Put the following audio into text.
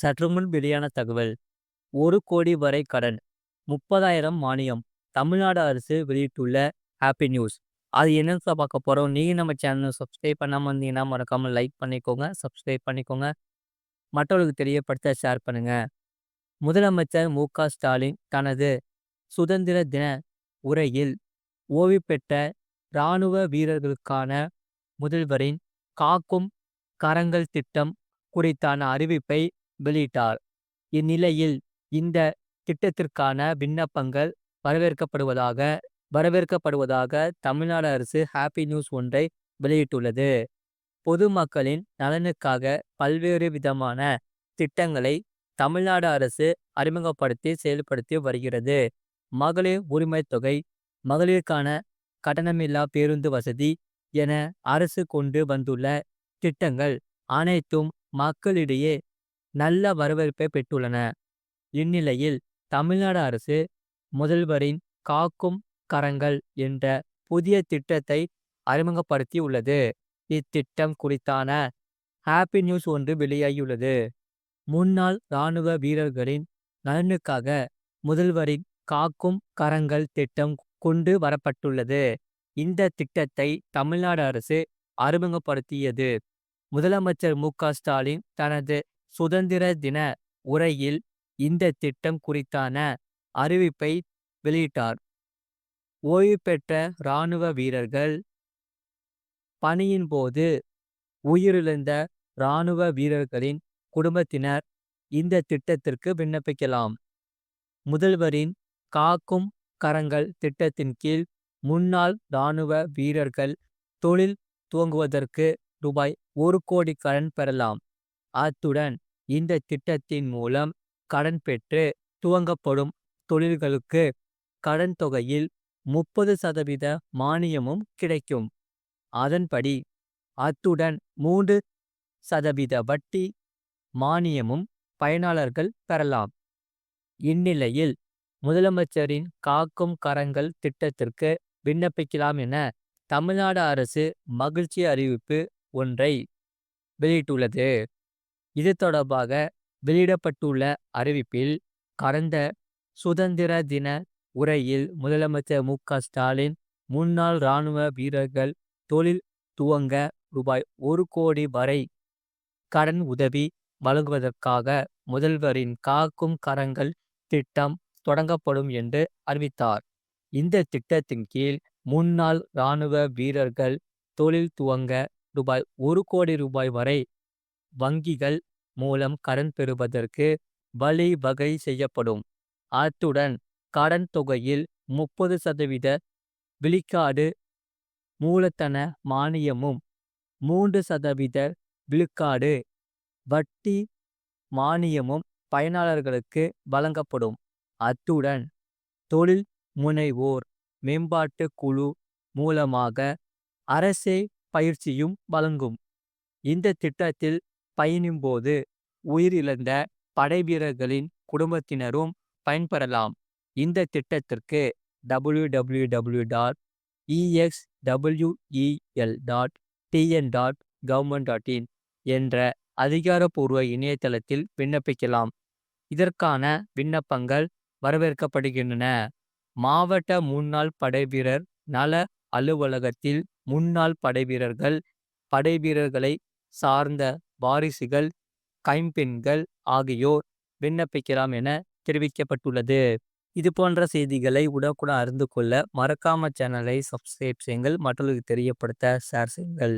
சற்றுமுன் வெளியான தகவல். 1 கோடி வரை கடன், 30,000 மானியம். தமிழ்நாடு அரசு வெளியிட்டுள்ள ஹாப்பி நியூஸ். அது என்னன்னு பார்க்க போறோம். நீங்க நம்ம சேனலை சப்ஸ்கிரைப் பண்ணாம இருந்தீங்கன்னா மறக்காம லைக் பண்ணிக்கோங்க, சப்ஸ்கிரைப் பண்ணிக்கோங்க. மற்றவர்களுக்கு தெரியப்படுத்த ஷேர் பண்ணுங்க. முதலமைச்சர் மு.க. ஸ்டாலின் தனது சுதந்திர தின உரையில் ஓய்வு பெற்ற இராணுவ வீரர்களுக்கான முதல்வரின் காக்கும் கரங்கள் திட்டம் குறித்தான அறிவிப்பை வெளியிட்டார். இந்நிலையில் இந்த திட்டத்திற்கான விண்ணப்பங்கள் வரவேற்கப்படுவதாக வரவேற்கப்படுவதாக தமிழ்நாடு அரசு ஹாப்பி நியூஸ் ஒன்றை வெளியிட்டுள்ளது. பொதுமக்களின் நலனுக்காக பல்வேறு விதமான திட்டங்களை தமிழ்நாடு அரசு அறிமுகப்படுத்தி செயல்படுத்தி வருகிறது. மகளிர் உரிமை தொகை, மகளிருக்கான கட்டணமில்லா பேருந்து வசதி என அரசு கொண்டு வந்துள்ள திட்டங்கள் அனைத்தும் மக்களிடையே நல்ல வரவேற்பை பெற்றுள்ளன. இந்நிலையில் தமிழ்நாடு அரசு முதல்வரின் காக்கும் கரங்கள் என்ற புதிய திட்டத்தை அறிமுகப்படுத்தியுள்ளது. இத்திட்டம் குறித்தான ஹாப்பி நியூஸ் ஒன்று வெளியாகியுள்ளது. முன்னாள் இராணுவ வீரர்களின் நலனுக்காக முதல்வரின் காக்கும் கரங்கள் திட்டம் கொண்டு வரப்பட்டுள்ளது. இந்த திட்டத்தை தமிழ்நாடு அரசு அறிமுகப்படுத்தியது. முதலமைச்சர் மு.க. ஸ்டாலின் தனது சுதந்திர தின உரையில் இந்த திட்டம் குறித்தான அறிவிப்பை வெளியிட்டார். ஓய்வு பெற்ற இராணுவ வீரர்கள், பணியின் போது உயிரிழந்த இராணுவ வீரர்களின் குடும்பத்தினர் இந்த திட்டத்திற்கு விண்ணப்பிக்கலாம். முதல்வரின் காக்கும் கரங்கள் திட்டத்தின் கீழ் முன்னாள் இராணுவ வீரர்கள் தொழில் துவங்குவதற்கு ரூ.1 கோடி கடன் பெறலாம். அத்துடன் இந்த திட்டத்தின் மூலம் கடன் பெற்று துவங்கப்படும் தொழில்களுக்கு கடன் தொகையில் 30% மானியமும் கிடைக்கும். அதன்படி அத்துடன் 3% வட்டி மானியமும் பயனாளர்கள் பெறலாம். இந்நிலையில் முதலமைச்சரின் காக்கும் கரங்கள் திட்டத்திற்கு விண்ணப்பிக்கலாம் என தமிழ்நாடு அரசு மகிழ்ச்சி அறிவிப்பு ஒன்றை வெளியிட்டுள்ளது. இது தொடர்பாக வெளியிடப்பட்டுள்ள அறிவிப்பில் கடந்த சுதந்திர தின உரையில் முதலமைச்சர் மு.க. ஸ்டாலின் முன்னாள் இராணுவ வீரர்கள் தொழில் துவங்க ரூ.1 கோடி வரை கடன் உதவி வழங்குவதற்காக முதல்வரின் காக்கும் கரங்கள் திட்டம் தொடங்கப்படும் என்று அறிவித்தார். இந்த திட்டத்தின் கீழ் முன்னாள் இராணுவ வீரர்கள் தொழில் துவங்க ரூ.1 கோடி வரை வங்கிகள் மூலம் கடன் பெறுவதற்கு வழிவகை செய்யப்படும். அத்துடன் கடன் தொகையில் 30% விழுக்காடு மூலதன மானியமும் 3% விழுக்காடு வட்டி மானியமும் பயனாளர்களுக்கு வழங்கப்படும். அத்துடன் தொழில் முனைவோர் மேம்பாட்டு குழு மூலமாக அரசே பயிற்சியும் வழங்கும். இந்த திட்டத்தில் பயணிக்கும்போது உயிரிழந்த படைவீரர்களின் குடும்பத்தினரும் பயன்பெறலாம். இந்த திட்டத்திற்கு www.exwel.tn.government.in என்ற அதிகாரப்பூர்வ இணையதளத்தில் விண்ணப்பிக்கலாம். இதற்கான விண்ணப்பங்கள் வரவேற்கப்படுகின்றன. மாவட்ட முன்னாள் படைவீரர் நல அலுவலகத்தில் முன்னாள் படைவீரர்கள், படைவீரர்களை சார்ந்த வாரிசுகள், கைம்பெண்கள் ஆகியோர் விண்ணப்பிக்கலாம் என தெரிவிக்கப்பட்டுள்ளது. இது போன்ற செய்திகளை உடனுக்குடன் அறிந்து கொள்ள மறக்காம சேனலை சப்ஸ்கிரைப் செய்யுங்கள். மற்றவர்களுக்கு தெரியப்படுத்த ஷேர் செய்யுங்கள்.